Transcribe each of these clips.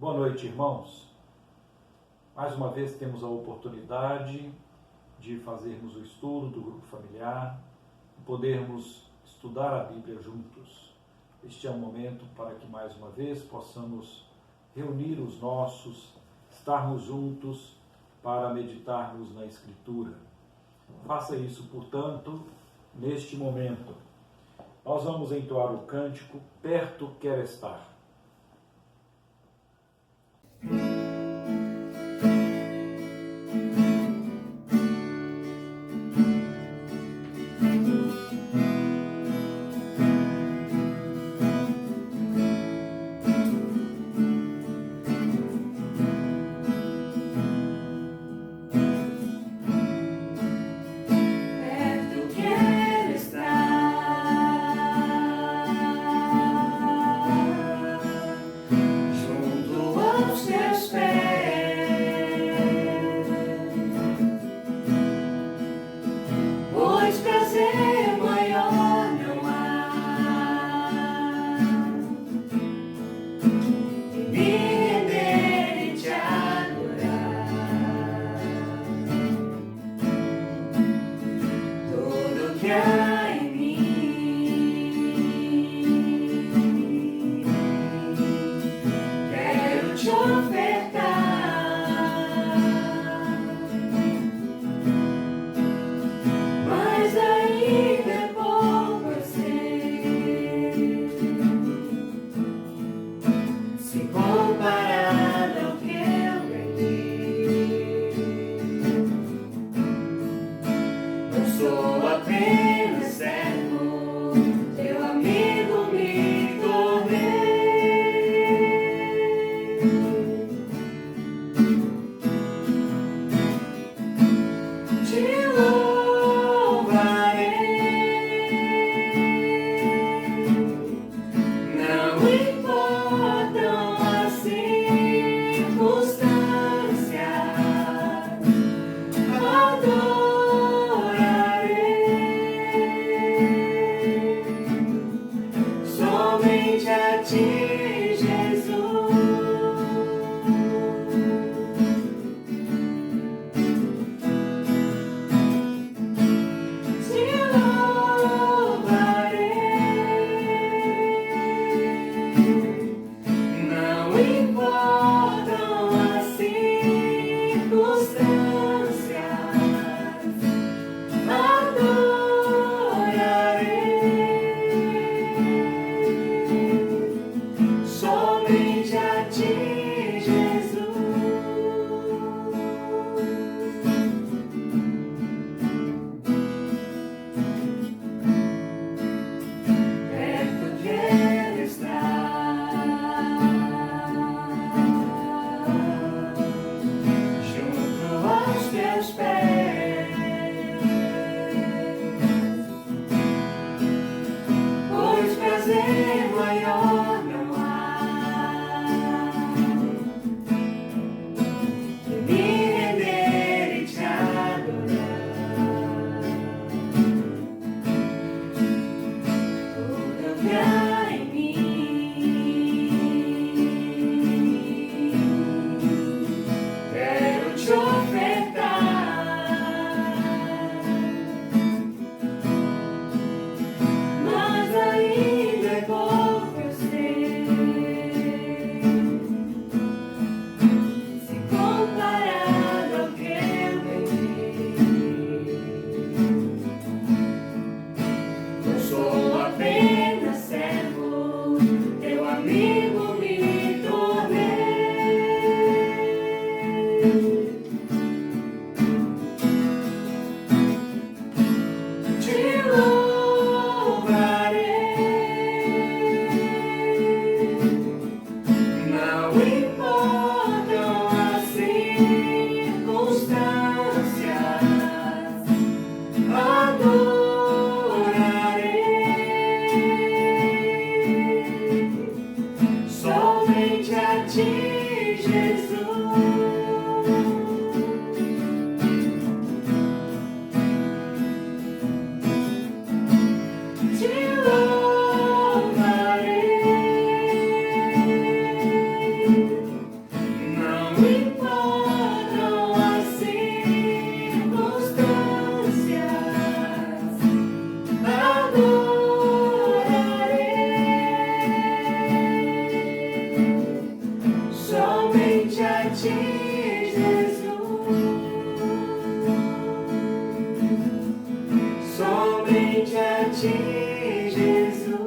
Boa noite, irmãos. Mais uma vez temos a oportunidade de fazermos o estudo do grupo familiar, podermos estudar a Bíblia juntos. Este é um momento para que mais uma vez possamos reunir os nossos, estarmos juntos para meditarmos na Escritura. Faça isso, portanto, neste momento. Nós vamos entoar o cântico Perto Quero Estar. Ti, Jesus. Somente a Ti, Jesus.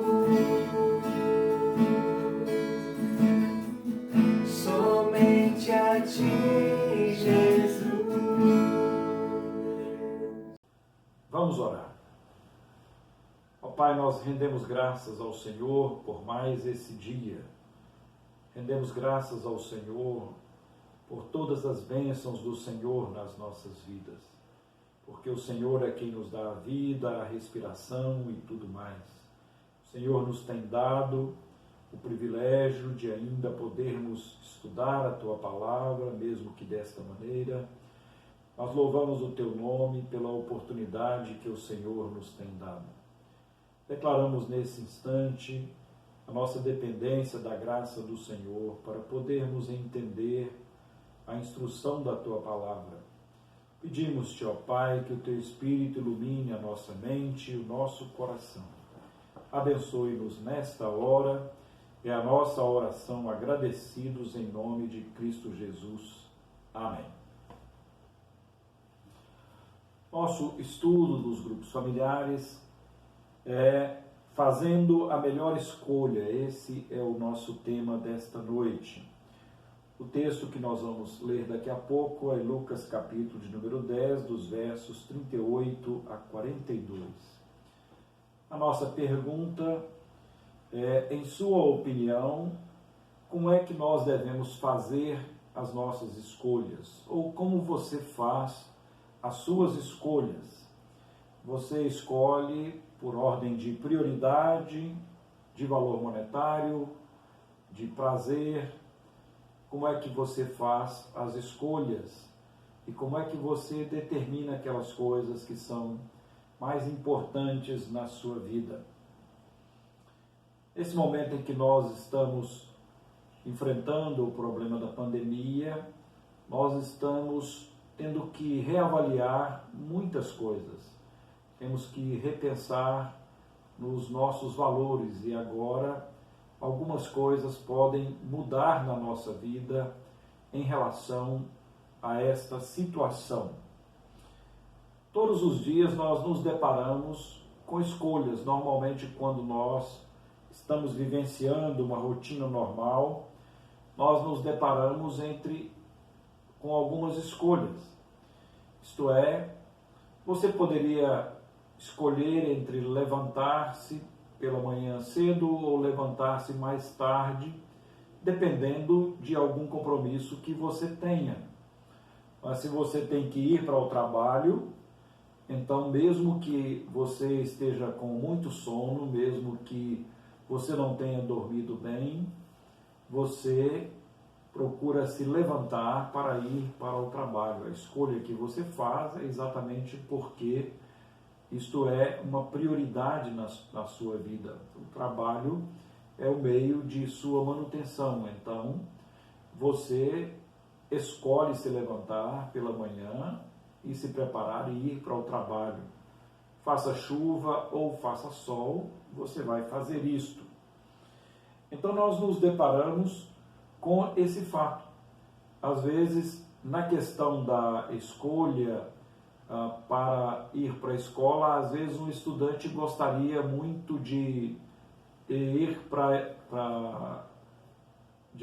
Somente a Ti, Jesus. Vamos orar. Ó Pai, nós rendemos graças ao Senhor por mais esse dia. Rendemos graças ao Senhor por todas as bênçãos do Senhor nas nossas vidas. Porque o Senhor é quem nos dá a vida, a respiração e tudo mais. O Senhor nos tem dado o privilégio de ainda podermos estudar a Tua Palavra, mesmo que desta maneira. Nós louvamos o Teu nome pela oportunidade que o Senhor nos tem dado. Declaramos nesse instante a nossa dependência da graça do Senhor para podermos entender a instrução da Tua Palavra. Pedimos-te, ó Pai, que o Teu Espírito ilumine a nossa mente e o nosso coração. Abençoe-nos nesta hora. É a nossa oração agradecidos em nome de Cristo Jesus. Amém. Nosso estudo dos grupos familiares é fazendo a melhor escolha. Esse é o nosso tema desta noite. O texto que nós vamos ler daqui a pouco é Lucas capítulo de número 10, dos versos 38 a 42. A nossa pergunta é, em sua opinião, como é que nós devemos fazer as nossas escolhas? Ou como você faz as suas escolhas? Você escolhe por ordem de prioridade, de valor monetário, de prazer? Como é que você faz as escolhas? E como é que você determina aquelas coisas que são mais importantes na sua vida? Esse momento em que nós estamos enfrentando o problema da pandemia, nós estamos tendo que reavaliar muitas coisas. Temos que repensar nos nossos valores e agora algumas coisas podem mudar na nossa vida em relação a esta situação. Todos os dias nós nos deparamos com escolhas. Normalmente, quando nós estamos vivenciando uma rotina normal, nós nos deparamos com algumas escolhas. Isto é, você poderia escolher entre levantar-se pela manhã cedo ou levantar-se mais tarde, dependendo de algum compromisso que você tenha. Mas se você tem que ir para o trabalho, então mesmo que você esteja com muito sono, mesmo que você não tenha dormido bem, você procura se levantar para ir para o trabalho. A escolha que você faz é exatamente porque isto é uma prioridade na sua vida. O trabalho é o meio de sua manutenção. Então, você escolhe se levantar pela manhã e se preparar e ir para o trabalho. Faça chuva ou faça sol, você vai fazer isto. Então, nós nos deparamos com esse fato. Às vezes, na questão da escolha para ir para a escola, às vezes um estudante gostaria muito de ir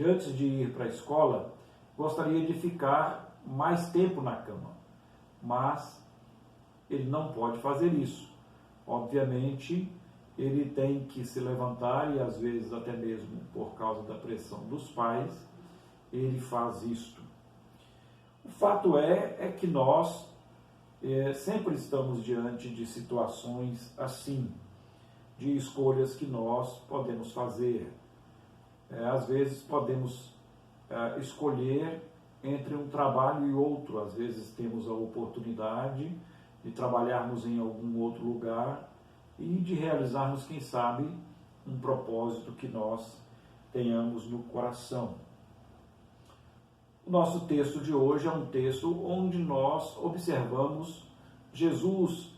antes de ir para a escola, gostaria de ficar mais tempo na cama, mas ele não pode fazer isso. Obviamente, ele tem que se levantar e às vezes até mesmo por causa da pressão dos pais, ele faz isto. O fato é que nós sempre estamos diante de situações assim, de escolhas que nós podemos fazer. Às vezes podemos escolher entre um trabalho e outro, às vezes temos a oportunidade de trabalharmos em algum outro lugar e de realizarmos, quem sabe, um propósito que nós tenhamos no coração. O nosso texto de hoje é um texto onde nós observamos Jesus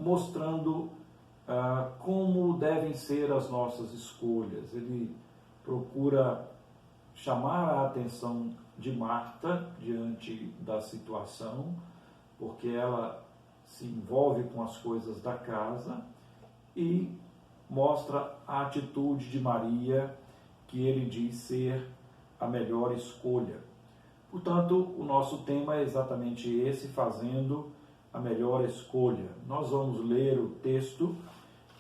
mostrando como devem ser as nossas escolhas. Ele procura chamar a atenção de Marta diante da situação, porque ela se envolve com as coisas da casa, e mostra a atitude de Maria, que ele diz ser a melhor escolha. Portanto, o nosso tema é exatamente esse, fazendo a melhor escolha. Nós vamos ler o texto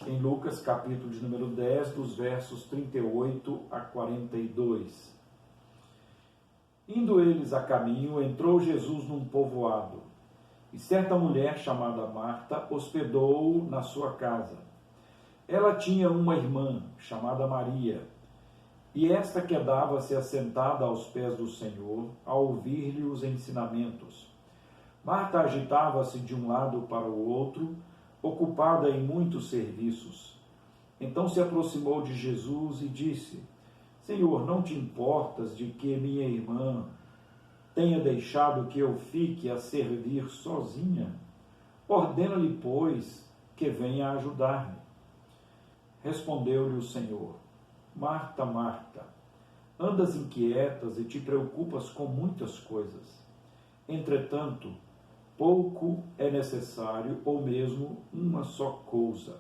em Lucas, capítulo de número 10, dos versos 38 a 42. Indo eles a caminho, entrou Jesus num povoado, e certa mulher chamada Marta hospedou-o na sua casa. Ela tinha uma irmã chamada Maria, e esta quedava-se assentada aos pés do Senhor, a ouvir-lhe os ensinamentos. Marta agitava-se de um lado para o outro, ocupada em muitos serviços. Então se aproximou de Jesus e disse: Senhor, não te importas de que minha irmã tenha deixado que eu fique a servir sozinha? Ordena-lhe, pois, que venha ajudar-me. Respondeu-lhe o Senhor: Marta, Marta, andas inquietas e te preocupas com muitas coisas. Entretanto, pouco é necessário, ou mesmo uma só coisa.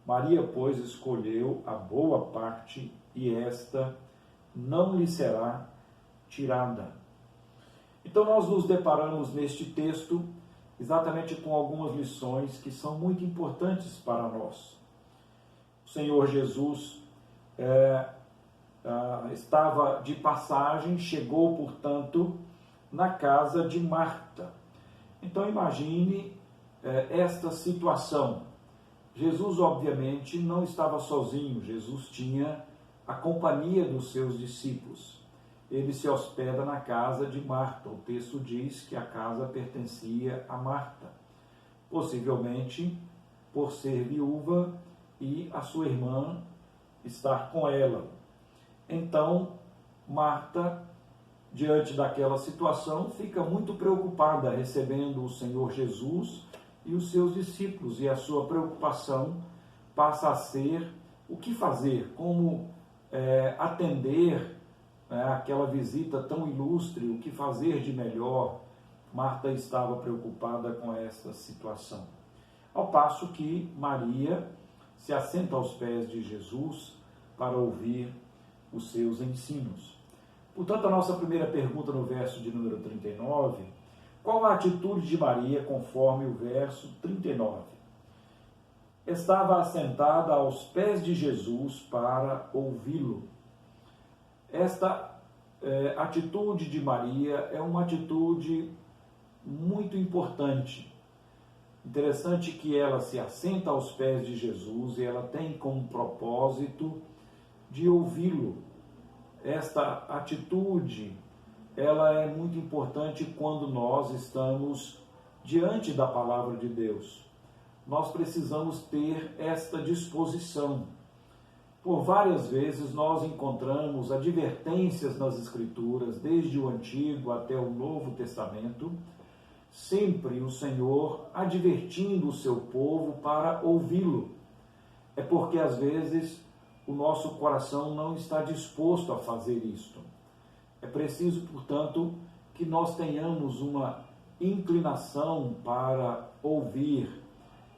Maria, pois, escolheu a boa parte, e esta não lhe será tirada. Então nós nos deparamos neste texto exatamente com algumas lições que são muito importantes para nós. O Senhor Jesus estava de passagem, chegou, portanto, na casa de Marta. Então imagine esta situação. Jesus, obviamente, não estava sozinho, Jesus tinha a companhia dos seus discípulos. Ele se hospeda na casa de Marta. O texto diz que a casa pertencia a Marta, possivelmente por ser viúva e a sua irmã estar com ela. Então, Marta, diante daquela situação, fica muito preocupada recebendo o Senhor Jesus e os seus discípulos, e a sua preocupação passa a ser o que fazer, como atender aquela visita tão ilustre, o que fazer de melhor. Marta estava preocupada com essa situação. Ao passo que Maria se assenta aos pés de Jesus para ouvir os seus ensinos. Portanto, a nossa primeira pergunta no verso de número 39, qual a atitude de Maria conforme o verso 39? Estava assentada aos pés de Jesus para ouvi-lo. Esta atitude de Maria é uma atitude muito importante. Interessante que ela se assenta aos pés de Jesus e ela tem como propósito de ouvi-lo. Esta atitude, ela é muito importante quando nós estamos diante da palavra de Deus. Nós precisamos ter esta disposição. Por várias vezes nós encontramos advertências nas Escrituras, desde o Antigo até o Novo Testamento, sempre o Senhor advertindo o seu povo para ouvi-lo. É porque às vezes o nosso coração não está disposto a fazer isto. É preciso, portanto, que nós tenhamos uma inclinação para ouvir.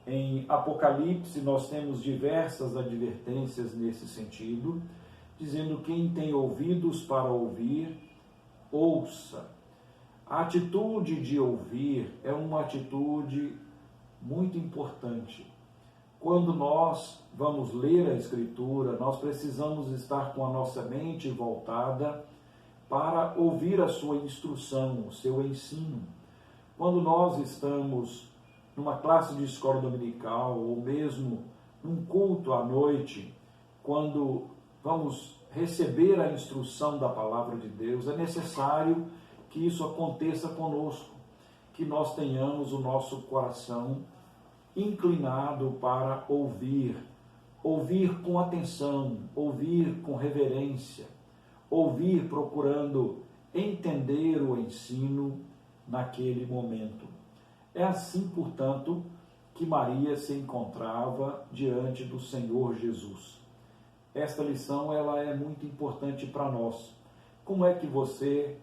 Em Apocalipse nós temos diversas advertências nesse sentido, dizendo: quem tem ouvidos para ouvir, ouça. A atitude de ouvir é uma atitude muito importante. Quando nós vamos ler a Escritura, nós precisamos estar com a nossa mente voltada para ouvir a sua instrução, o seu ensino. Quando nós estamos numa classe de escola dominical, ou mesmo num culto à noite, quando vamos receber a instrução da palavra de Deus, é necessário que isso aconteça conosco, que nós tenhamos o nosso coração inclinado para ouvir com atenção, ouvir com reverência, ouvir procurando entender o ensino naquele momento. É assim, portanto, que Maria se encontrava diante do Senhor Jesus. Esta lição ela é muito importante para nós. Como é que você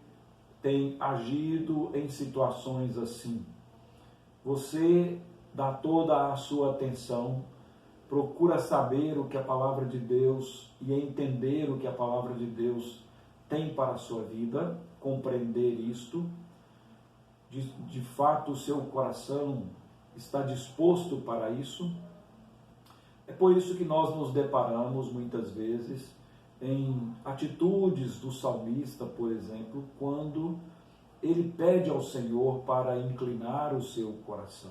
tem agido em situações assim? Você dá toda a sua atenção, procura saber o que a palavra de Deus e entender o que a palavra de Deus tem para a sua vida, compreender isto. De fato, o seu coração está disposto para isso. É por isso que nós nos deparamos muitas vezes em atitudes do salmista, por exemplo, quando ele pede ao Senhor para inclinar o seu coração.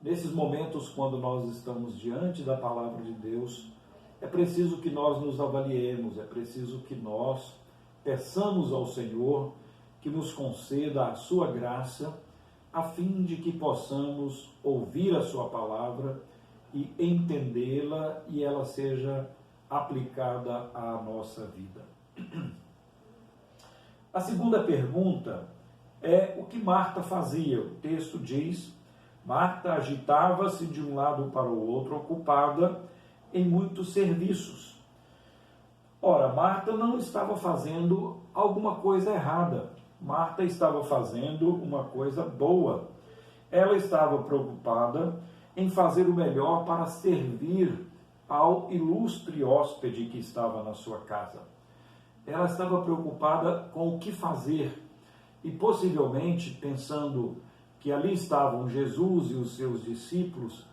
Nesses momentos, quando nós estamos diante da palavra de Deus, é preciso que nós nos avaliemos, é preciso que nós peçamos ao Senhor que nos conceda a sua graça, a fim de que possamos ouvir a sua palavra e entendê-la e ela seja aplicada à nossa vida. A segunda pergunta é o que Marta fazia. O texto diz: Marta agitava-se de um lado para o outro, ocupada em muitos serviços. Ora, Marta não estava fazendo alguma coisa errada. Marta estava fazendo uma coisa boa. Ela estava preocupada em fazer o melhor para servir ao ilustre hóspede que estava na sua casa. Ela estava preocupada com o que fazer e possivelmente pensando que ali estavam Jesus e os seus discípulos,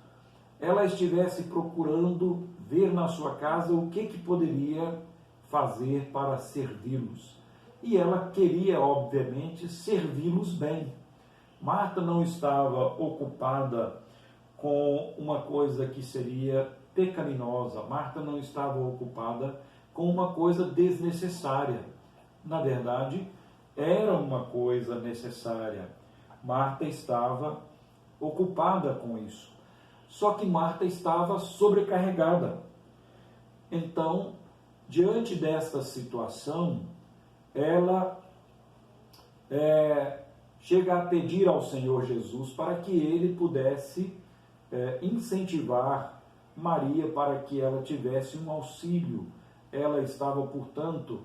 ela estivesse procurando ver na sua casa o que poderia fazer para servi-los. E ela queria, obviamente, servi-los bem. Marta não estava ocupada com uma coisa que seria pecaminosa. Marta não estava ocupada com uma coisa desnecessária. Na verdade, era uma coisa necessária. Marta estava ocupada com isso. Só que Marta estava sobrecarregada. Então, diante desta situação, ela chega a pedir ao Senhor Jesus para que ele pudesse incentivar Maria para que ela tivesse um auxílio. Ela estava, portanto,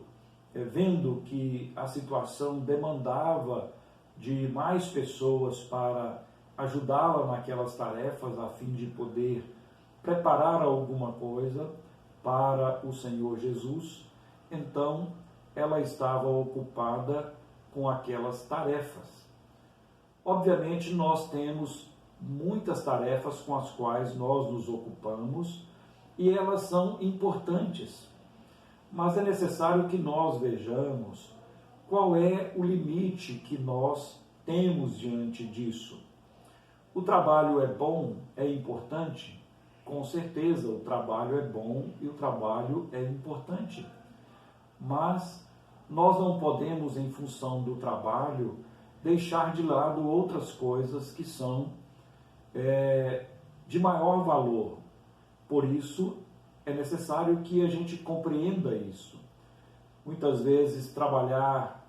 vendo que a situação demandava de mais pessoas para ajudá-la naquelas tarefas, a fim de poder preparar alguma coisa para o Senhor Jesus. Então, ela estava ocupada com aquelas tarefas. Obviamente, nós temos muitas tarefas com as quais nós nos ocupamos e elas são importantes. Mas é necessário que nós vejamos qual é o limite que nós temos diante disso. O trabalho é bom, é importante? Com certeza, o trabalho é bom e o trabalho é importante. Mas nós não podemos, em função do trabalho, deixar de lado outras coisas que são de maior valor. Por isso, é necessário que a gente compreenda isso. Muitas vezes, trabalhar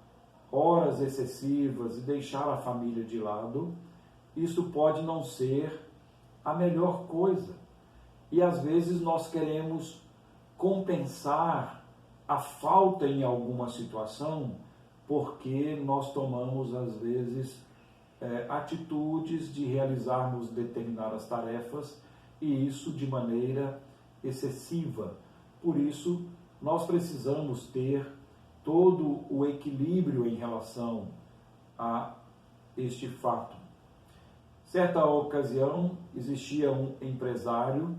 horas excessivas e deixar a família de lado, isso pode não ser a melhor coisa. E às vezes nós queremos compensar a falta em alguma situação porque nós tomamos, às vezes, atitudes de realizarmos determinadas tarefas e isso de maneira excessiva. Por isso, nós precisamos ter todo o equilíbrio em relação a este fato. Certa ocasião, existia um empresário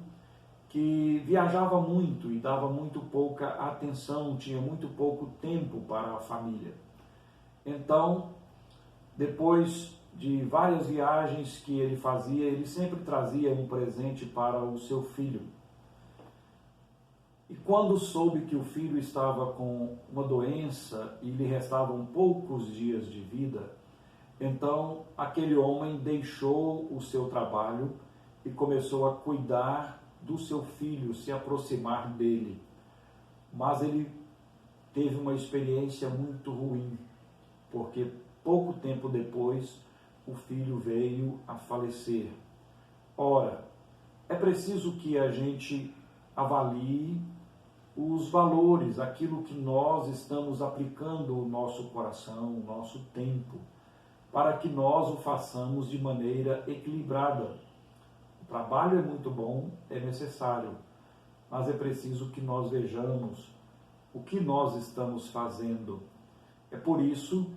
que viajava muito e dava muito pouca atenção, tinha muito pouco tempo para a família. Então, depois de várias viagens que ele fazia, ele sempre trazia um presente para o seu filho. E quando soube que o filho estava com uma doença e lhe restavam poucos dias de vida, então aquele homem deixou o seu trabalho e começou a cuidar do seu filho, se aproximar dele. Mas ele teve uma experiência muito ruim, porque pouco tempo depois o filho veio a falecer. Ora, é preciso que a gente avalie os valores, aquilo que nós estamos aplicando o nosso coração, o nosso tempo, para que nós o façamos de maneira equilibrada. O trabalho é muito bom, é necessário, mas é preciso que nós vejamos o que nós estamos fazendo. É por isso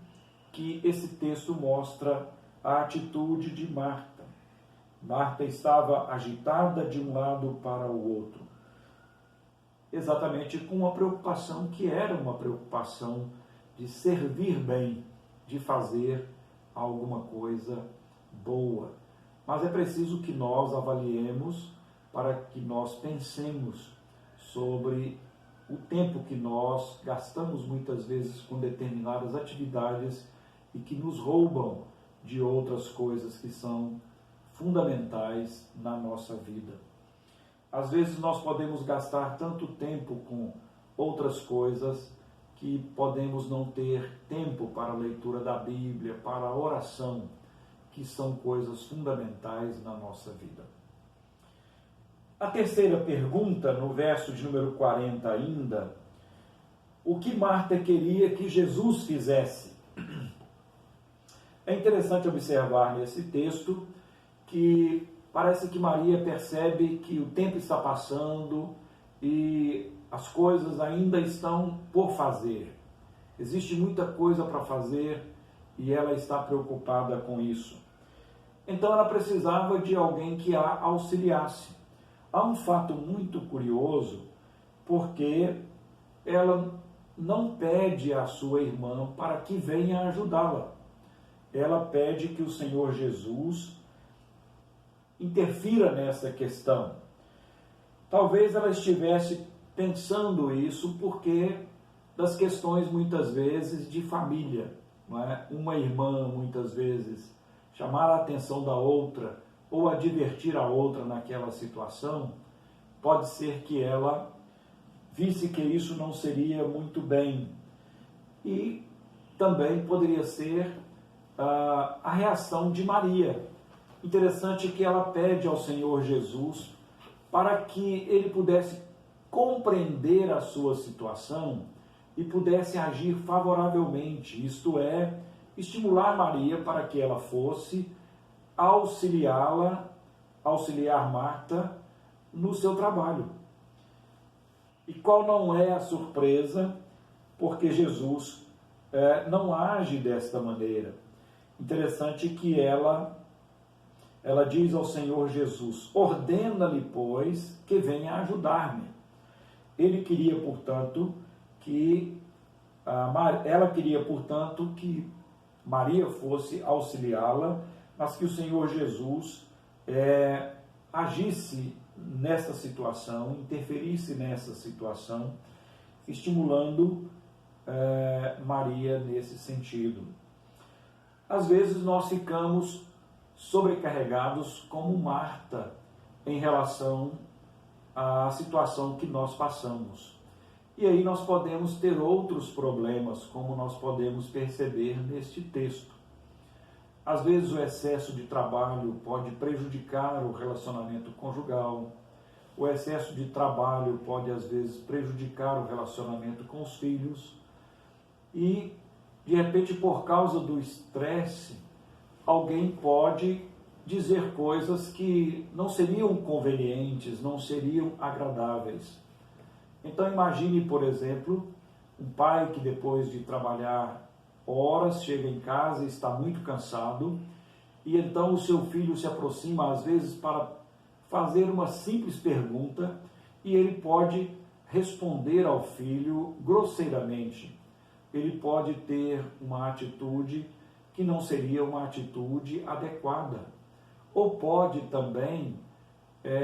que esse texto mostra a atitude de Marta. Marta estava agitada de um lado para o outro, exatamente com uma preocupação que era uma preocupação de servir bem, de fazer alguma coisa boa. Mas é preciso que nós avaliemos, para que nós pensemos sobre o tempo que nós gastamos muitas vezes com determinadas atividades e que nos roubam de outras coisas que são fundamentais na nossa vida. Às vezes nós podemos gastar tanto tempo com outras coisas que podemos não ter tempo para a leitura da Bíblia, para a oração, que são coisas fundamentais na nossa vida. A terceira pergunta, no verso de número 40 ainda, o que Marta queria que Jesus fizesse? É interessante observar nesse texto que parece que Maria percebe que o tempo está passando e as coisas ainda estão por fazer. Existe muita coisa para fazer e ela está preocupada com isso. Então ela precisava de alguém que a auxiliasse. Há um fato muito curioso, porque ela não pede à sua irmã para que venha ajudá-la. Ela pede que o Senhor Jesus interfira nessa questão. Talvez ela estivesse pensando isso porque das questões muitas vezes de família, não é? Uma irmã muitas vezes chamar a atenção da outra ou advertir a outra naquela situação, pode ser que ela visse que isso não seria muito bem. E também poderia ser a reação de Maria. Interessante que ela pede ao Senhor Jesus para que ele pudesse compreender a sua situação e pudesse agir favoravelmente, isto é, estimular Maria para que ela fosse auxiliar Marta no seu trabalho. E qual não é a surpresa, porque Jesus não age desta maneira. Interessante que ela diz ao Senhor Jesus: ordena-lhe, pois, que venha ajudar-me. Ela queria, portanto, que Maria fosse auxiliá-la, mas que o Senhor Jesus agisse nessa situação, interferisse nessa situação, estimulando Maria nesse sentido. Às vezes nós ficamos sobrecarregados como Marta em relação à situação que nós passamos. E aí nós podemos ter outros problemas, como nós podemos perceber neste texto. Às vezes o excesso de trabalho pode prejudicar o relacionamento conjugal. O excesso de trabalho pode, às vezes, prejudicar o relacionamento com os filhos. E, de repente, por causa do estresse, alguém pode dizer coisas que não seriam convenientes, não seriam agradáveis. Então imagine, por exemplo, um pai que depois de trabalhar horas chega em casa e está muito cansado, e então o seu filho se aproxima às vezes para fazer uma simples pergunta e ele pode responder ao filho grosseiramente. Ele pode ter uma atitude que não seria uma atitude adequada. Ou pode também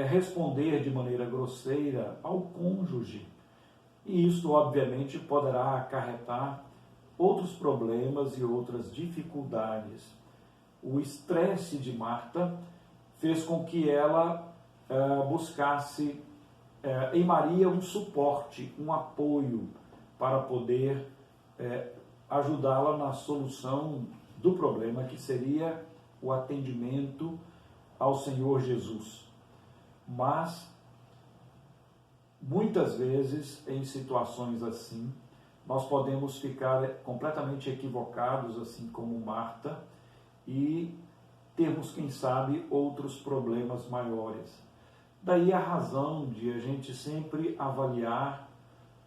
responder de maneira grosseira ao cônjuge. E isso, obviamente, poderá acarretar outros problemas e outras dificuldades. O estresse de Marta fez com que ela buscasse em Maria um suporte, um apoio para poder ajudá-la na solução do problema, que seria o atendimento ao Senhor Jesus. Mas muitas vezes, em situações assim, nós podemos ficar completamente equivocados, assim como Marta, e termos, quem sabe, outros problemas maiores. Daí a razão de a gente sempre avaliar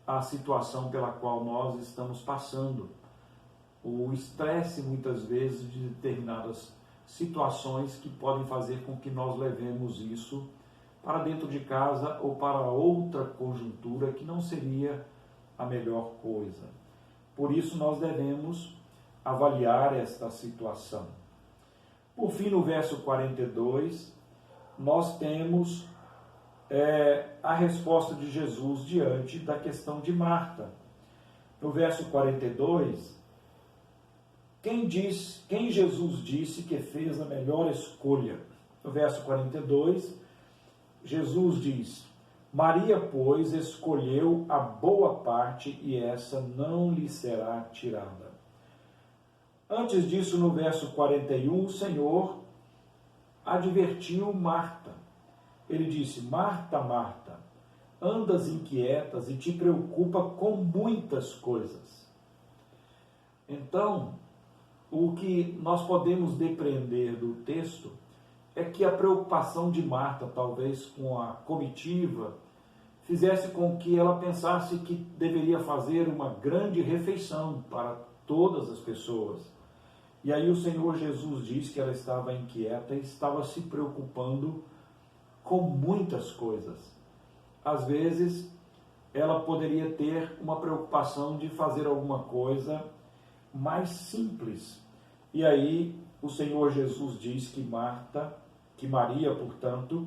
a situação pela qual nós estamos passando. O estresse, muitas vezes, de determinadas situações que podem fazer com que nós levemos isso para dentro de casa ou para outra conjuntura que não seria a melhor coisa. Por isso nós devemos avaliar esta situação. Por fim, no verso 42, nós temos a resposta de Jesus diante da questão de Marta. No verso 42, quem Jesus disse que fez a melhor escolha? No verso 42, Jesus diz: Maria, pois, escolheu a boa parte e essa não lhe será tirada. Antes disso, no verso 41, o Senhor advertiu Marta. Ele disse: Marta, Marta, andas inquietas e te preocupa com muitas coisas. Então, o que nós podemos depreender do texto é que a preocupação de Marta, talvez com a comitiva, fizesse com que ela pensasse que deveria fazer uma grande refeição para todas as pessoas. E aí o Senhor Jesus diz que ela estava inquieta e estava se preocupando com muitas coisas. Às vezes, ela poderia ter uma preocupação de fazer alguma coisa mais simples. E aí o Senhor Jesus diz que Maria, portanto,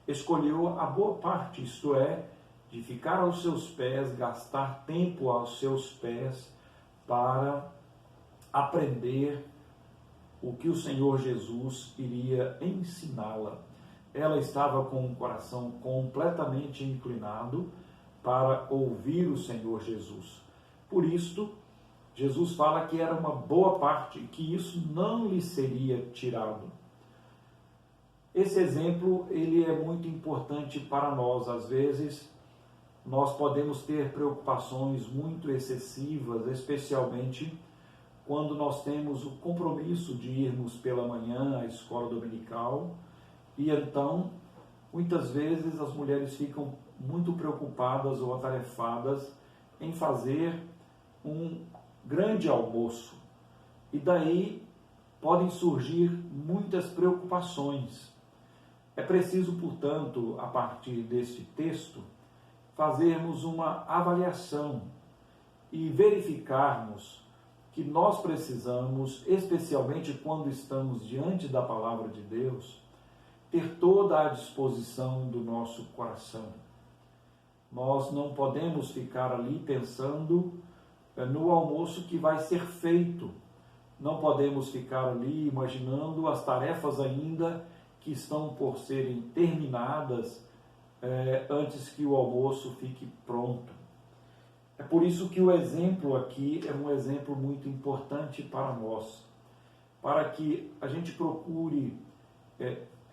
escolheu a boa parte, isto é, de ficar aos seus pés, gastar tempo aos seus pés para aprender o que o Senhor Jesus iria ensiná-la. Ela estava com o coração completamente inclinado para ouvir o Senhor Jesus. Por isto, Jesus fala que era uma boa parte, que isso não lhe seria tirado. Esse exemplo, ele é muito importante para nós. Às vezes, nós podemos ter preocupações muito excessivas, especialmente quando nós temos o compromisso de irmos pela manhã à escola dominical, e então, muitas vezes as mulheres ficam muito preocupadas ou atarefadas em fazer um grande almoço. E daí podem surgir muitas preocupações. É preciso, portanto, a partir deste texto, fazermos uma avaliação e verificarmos que nós precisamos, especialmente quando estamos diante da palavra de Deus, ter toda a disposição do nosso coração. Nós não podemos ficar ali pensando no almoço que vai ser feito. Não podemos ficar ali imaginando as tarefas ainda que estão por serem terminadas antes que o almoço fique pronto. É por isso que o exemplo aqui é um exemplo muito importante para nós, para que a gente procure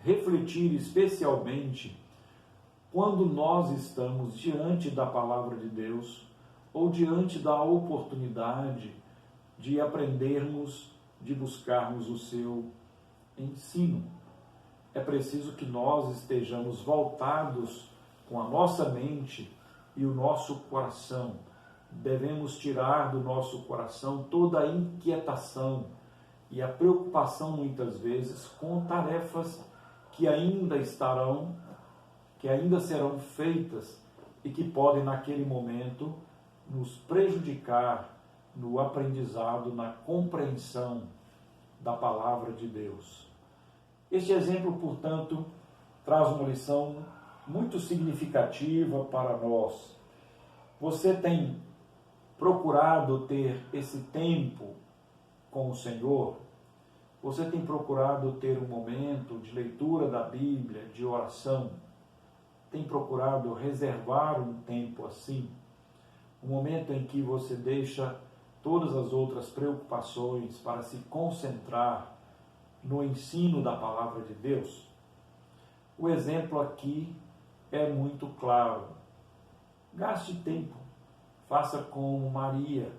refletir especialmente quando nós estamos diante da palavra de Deus ou diante da oportunidade de aprendermos, de buscarmos o seu ensino. É preciso que nós estejamos voltados com a nossa mente e o nosso coração. Devemos tirar do nosso coração toda a inquietação e a preocupação, muitas vezes, com tarefas que ainda serão feitas e que podem, naquele momento, nos prejudicar no aprendizado, na compreensão da palavra de Deus. Este exemplo, portanto, traz uma lição muito significativa para nós. Você tem procurado ter esse tempo com o Senhor? Você tem procurado ter um momento de leitura da Bíblia, de oração? Tem procurado reservar um tempo assim? Um momento em que você deixa todas as outras preocupações para se concentrar no ensino da palavra de Deus? O exemplo aqui é muito claro. Gaste tempo, faça como Maria,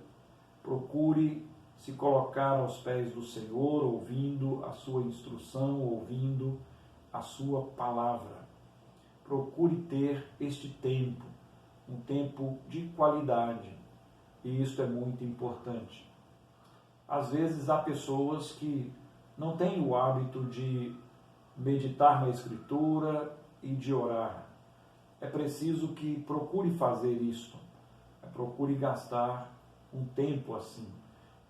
procure se colocar aos pés do Senhor, ouvindo a sua instrução, ouvindo a sua palavra. Procure ter este tempo, um tempo de qualidade, e isso é muito importante. Às vezes há pessoas que não têm o hábito de meditar na Escritura e de orar. É preciso que procure fazer isto, procure gastar um tempo assim.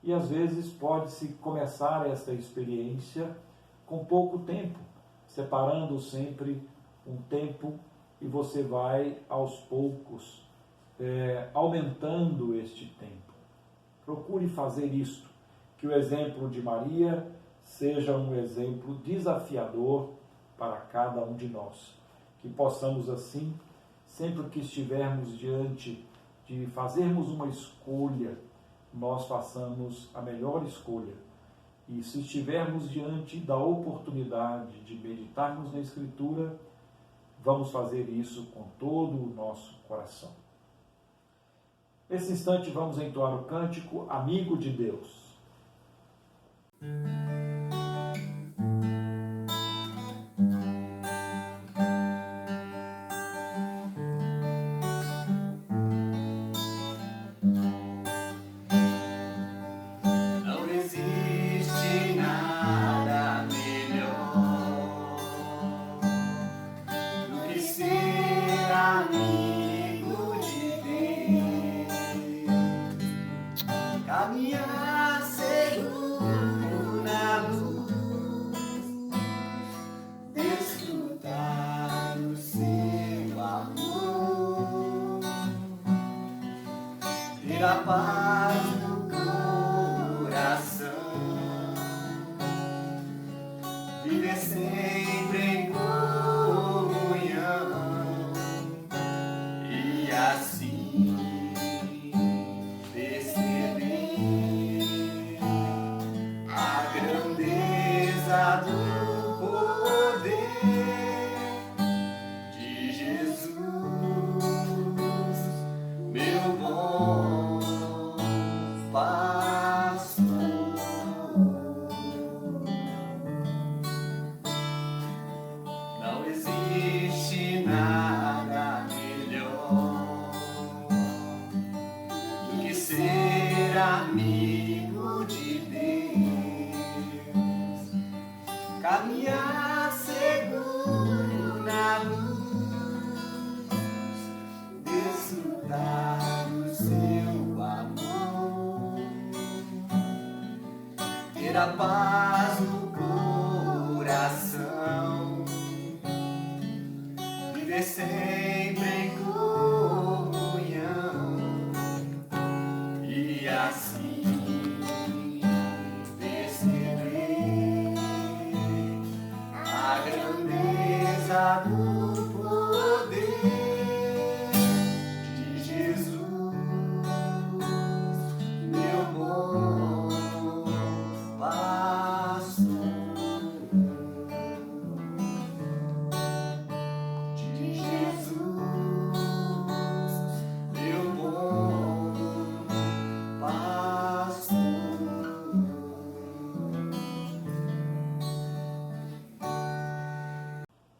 E às vezes pode-se começar esta experiência com pouco tempo, separando sempre um tempo, e você vai aos poucos aumentando este tempo. Procure fazer isto, que o exemplo de Maria seja um exemplo desafiador para cada um de nós. Que possamos assim, sempre que estivermos diante de fazermos uma escolha, nós façamos a melhor escolha. E se estivermos diante da oportunidade de meditarmos na Escritura, vamos fazer isso com todo o nosso coração. Nesse instante vamos entoar o cântico Amigo de Deus. Caminhar seguro na luz, desfrutar do seu amor, ter a paz no coração, viver sempre em comunhão e assim do poder de Jesus, meu bom pastor. Não existe nada melhor do que ser amigo de Deus, caminhar seguro na luz, desfrutar do seu amor, ter a paz no coração, viver sempre em comunhão e assim do poder de Jesus, meu bom pastor, de Jesus, meu bom pastor.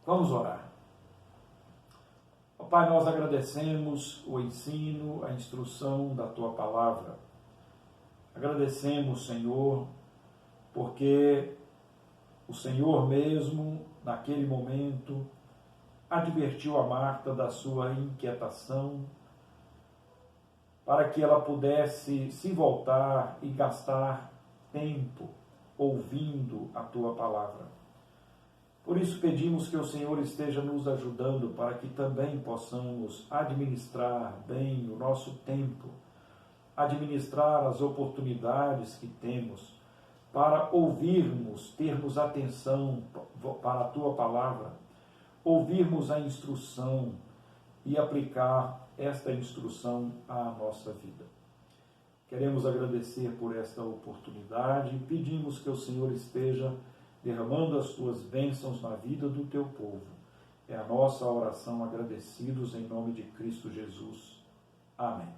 Vamos orar. Ó Pai, nós agradecemos o ensino, a instrução da Tua Palavra. Agradecemos, Senhor, porque o Senhor mesmo, naquele momento, advertiu a Marta da sua inquietação, para que ela pudesse se voltar e gastar tempo ouvindo a Tua Palavra. Por isso pedimos que o Senhor esteja nos ajudando para que também possamos administrar bem o nosso tempo, administrar as oportunidades que temos para ouvirmos, termos atenção para a Tua Palavra, ouvirmos a instrução e aplicar esta instrução à nossa vida. Queremos agradecer por esta oportunidade e pedimos que o Senhor esteja derramando as Tuas bênçãos na vida do Teu povo. É a nossa oração agradecidos em nome de Cristo Jesus. Amém.